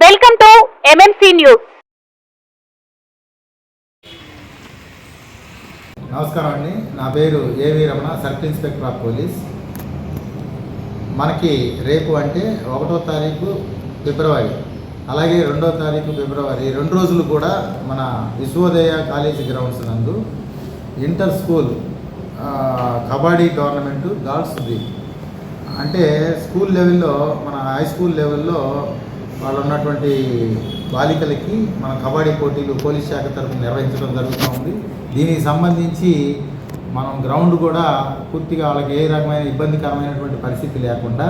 Welcome to MMC news. నమస్కారం అండి. నా పేరు ఏవి Ramana, circle inspector of police. మనకి రేపు అంటే 1వ తారీఖు ఫిబ్రవరి, అలాగే 2వ తారీఖు ఫిబ్రవరి 2 రోజులు కూడా మన విశ్వోదయ కాలేజీ గ్రౌండ్స్ నందు ఇంటర్ స్కూల్ కబడ్డీ టోర్నమెంటు గర్ల్స్ది, అంటే స్కూల్ లెవెల్లో, మన హై స్కూల్ లెవెల్లో వాళ్ళు ఉన్నటువంటి బాలికలకి మన కబడ్డీ పోటీలు పోలీస్ శాఖ తరఫున నిర్వహించడం జరుగుతూ ఉంది. దీనికి సంబంధించి మనం గ్రౌండ్ కూడా పూర్తిగా వాళ్ళకి ఏ రకమైన ఇబ్బందికరమైనటువంటి పరిస్థితి లేకుండా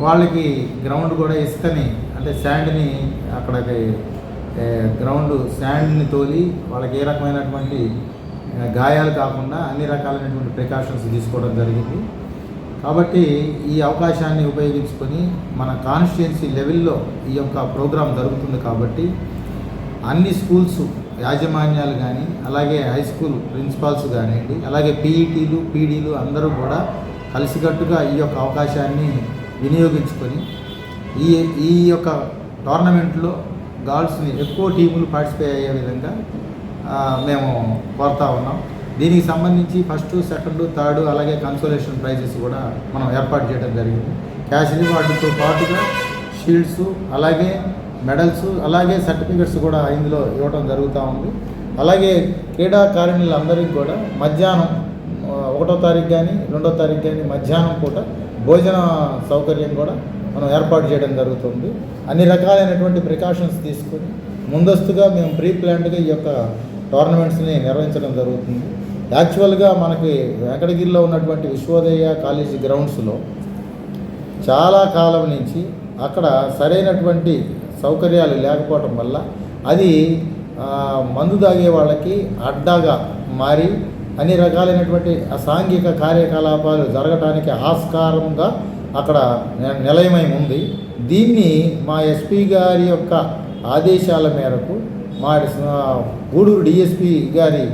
వాళ్ళకి గ్రౌండ్ కూడా ఇసుకని, అంటే శాండ్ని, అక్కడికి గ్రౌండ్ శాండ్ని తోలి వాళ్ళకి ఏ రకమైనటువంటి గాయాలు కాకుండా అన్ని రకాలైనటువంటి ప్రికాషన్స్ తీసుకోవడం జరిగింది. కాబట్టి ఈ అవకాశాన్ని ఉపయోగించుకొని మన కాన్స్టిట్యుయెన్సీ లెవెల్లో ఈ యొక్క ప్రోగ్రాం జరుగుతుంది. కాబట్టి అన్ని స్కూల్స్ యాజమాన్యాలు కానీ, అలాగే హై స్కూల్ ప్రిన్సిపాల్స్ కానివ్వండి, అలాగే పీఈటీలు, పీడీలు అందరూ కూడా కలిసికట్టుగా ఈ యొక్క అవకాశాన్ని వినియోగించుకొని ఈ యొక్క టోర్నమెంట్లో గర్ల్స్ని ఎక్కువ టీములు పార్టిసిపేట్ అయ్యే విధంగా మేము కోరుతా ఉన్నాం. దీనికి సంబంధించి 1st, 2nd, 3rd అలాగే కన్సోలేషన్ ప్రైజెస్ కూడా మనం ఏర్పాటు చేయడం జరిగింది. క్యాష్ రివార్డుతో పాటుగా షీల్డ్స్, అలాగే మెడల్స్, అలాగే సర్టిఫికెట్స్ కూడా ఇందులో ఇవ్వడం జరుగుతూ ఉంది. అలాగే క్రీడాకారిణులందరికీ కూడా మధ్యాహ్నం 1వ తారీఖు కానీ 2వ తారీఖు కానీ మధ్యాహ్నం పూట భోజన సౌకర్యం కూడా మనం ఏర్పాటు చేయడం జరుగుతుంది. అన్ని రకాలైనటువంటి ప్రికాషన్స్ తీసుకొని ముందస్తుగా మేము ప్రీ ప్లాన్డ్గా ఈ యొక్క టోర్నమెంట్స్ని నిర్వహించడం జరుగుతుంది. యాక్చువల్గా మనకి వెంకటగిరిలో ఉన్నటువంటి విశ్వోదయ కాలేజీ గ్రౌండ్స్లో చాలా కాలం నుంచి అక్కడ సరైనటువంటి సౌకర్యాలు లేకపోవటం వల్ల అది మందు తాగే వాళ్ళకి అడ్డాగా మారి అన్ని రకాలైనటువంటి అసాంఘిక కార్యకలాపాలు జరగటానికి ఆస్కారంగా అక్కడ నిలయమై ఉంది. దీన్ని మా ఎస్పీ గారి యొక్క ఆదేశాల మేరకు, మా గూడూరు డిఎస్పీ గారి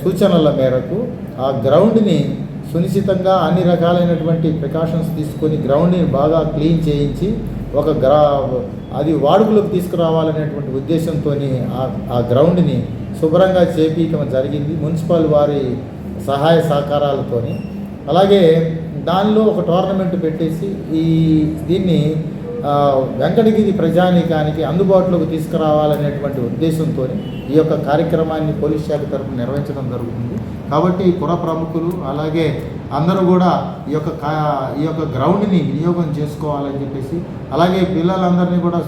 సూచనల మేరకు ఆ గ్రౌండ్ని సునిశ్చితంగా అన్ని రకాలైనటువంటి ప్రికాషన్స్ తీసుకొని గ్రౌండ్ని బాగా క్లీన్ చేయించి అది వాడుకలోకి తీసుకురావాలనేటువంటి ఉద్దేశంతో ఆ గ్రౌండ్ని శుభ్రంగా చేపించడం జరిగింది మున్సిపల్ వారి సహాయ సహకారాలతో. అలాగే దానిలో ఒక టోర్నమెంట్ పెట్టేసి దీన్ని వెంకటగిరి ప్రజానీకానికి అందుబాటులోకి తీసుకురావాలనేటువంటి ఉద్దేశంతో ఈ యొక్క కార్యక్రమాన్ని పోలీస్ శాఖ తరఫున నిర్వహించడం జరుగుతుంది. కాబట్టి పుర ప్రముఖులు అలాగే అందరూ కూడా ఈ యొక్క గ్రౌండ్ని వినియోగం చేసుకోవాలని చెప్పేసి, అలాగే పిల్లలందరినీ కూడా,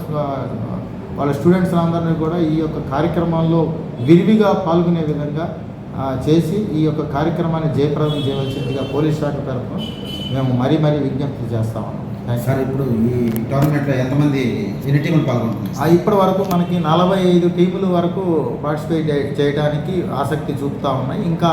వాళ్ళ స్టూడెంట్స్ అందరినీ కూడా ఈ యొక్క కార్యక్రమాల్లో విరివిగా పాల్గొనే విధంగా చేసి ఈ యొక్క కార్యక్రమాన్ని జయప్రదం చేయవలసిందిగా పోలీస్ శాఖ తరఫున మేము మరీ విజ్ఞప్తి చేస్తా ఉన్నాం. సార్, ఇప్పుడు ఈ టోర్నమెంట్లో ఎన్ని టీములు పాల్గొంటున్నాయి? ఇప్పటి వరకు మనకి 45 టీముల వరకు పార్టిసిపేట్ చేయడానికి ఆసక్తి చూపుతూ ఉన్నాయి. ఇంకా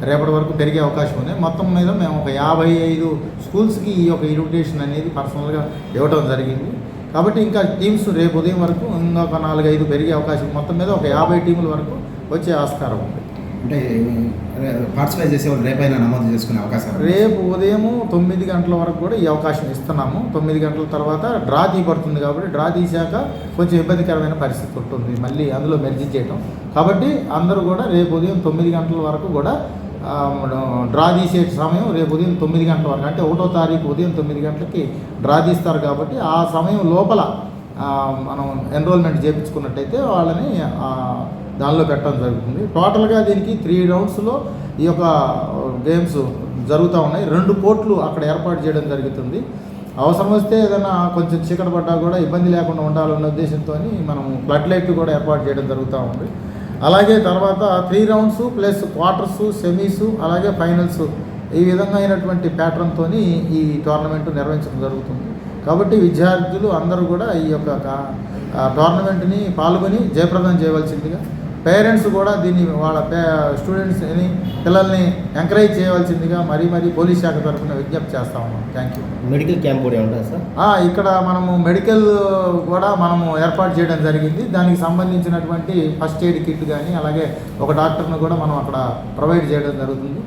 రేపటి వరకు పెరిగే అవకాశం ఉంది. మొత్తం మీద మేము ఒక 55 స్కూల్స్కి ఈ యొక్క ఇన్విటేషన్ అనేది పర్సనల్గా ఇవ్వడం జరిగింది. కాబట్టి ఇంకా టీమ్స్ రేపు ఉదయం వరకు ఇంకొక 4-5 పెరిగే అవకాశం, మొత్తం మీద ఒక 50 టీముల వరకు వచ్చే ఆస్కారం ఉంది. అంటే పార్టిసిపేట్ చేసేవాళ్ళు రేపైనా నమోదు చేసుకునే అవకాశం? రేపు ఉదయం 9 గంటల వరకు కూడా ఈ అవకాశం ఇస్తున్నాము. 9 గంటల తర్వాత డ్రా తీయబడుతుంది. కాబట్టి డ్రా తీసాక కొంచెం ఇబ్బందికరమైన పరిస్థితి ఉంటుంది మళ్ళీ అందులో మెర్జీ చేయడం. కాబట్టి అందరూ కూడా రేపు ఉదయం 9 గంటల వరకు కూడా డ్రా తీసే సమయం రేపు ఉదయం 9 గంటల వరకు, అంటే 1వ తారీఖు ఉదయం 9 గంటలకి డ్రా తీస్తారు. కాబట్టి ఆ సమయం లోపల మనం ఎన్రోల్మెంట్ చేయించుకున్నట్టయితే వాళ్ళని దానిలో పెట్టడం జరుగుతుంది. టోటల్గా దీనికి 3 రౌండ్స్లో ఈ యొక్క గేమ్స్ జరుగుతూ ఉన్నాయి. 2 కోర్టులు అక్కడ ఏర్పాటు చేయడం జరుగుతుంది. అవసరం వస్తే ఏదైనా కొంచెం చీకటి పడ్డా కూడా ఇబ్బంది లేకుండా ఉండాలన్న ఉద్దేశంతో మనం ఫ్లడ్ లైట్లు కూడా ఏర్పాటు చేయడం జరుగుతూ ఉంది. అలాగే తర్వాత 3 రౌండ్స్ ప్లస్ క్వార్టర్స్, సెమీస్, అలాగే ఫైనల్స్, ఈ విధంగా అయినటువంటి ప్యాటర్న్తో ఈ టోర్నమెంట్ నిర్వహించడం జరుగుతుంది. కాబట్టి విద్యార్థులు అందరూ కూడా ఈ యొక్క టోర్నమెంట్ని పాల్గొని జయప్రదం చేయవలసిందిగా, పేరెంట్స్ కూడా దీన్ని వాళ్ళ స్టూడెంట్స్ని, పిల్లల్ని ఎంకరేజ్ చేయవలసిందిగా మరీ పోలీస్ శాఖ తరఫున విజ్ఞప్తి చేస్తా ఉన్నాం. Thank you. మెడికల్ క్యాంప్ కూడా ఉంటుంది సార్? ఇక్కడ మనము మెడికల్ కూడా మనము ఏర్పాటు చేయడం జరిగింది. దానికి సంబంధించినటువంటి ఫస్ట్ ఎయిడ్ కిట్ కానీ, అలాగే ఒక డాక్టర్ను కూడా మనం అక్కడ ప్రొవైడ్ చేయడం జరుగుతుంది.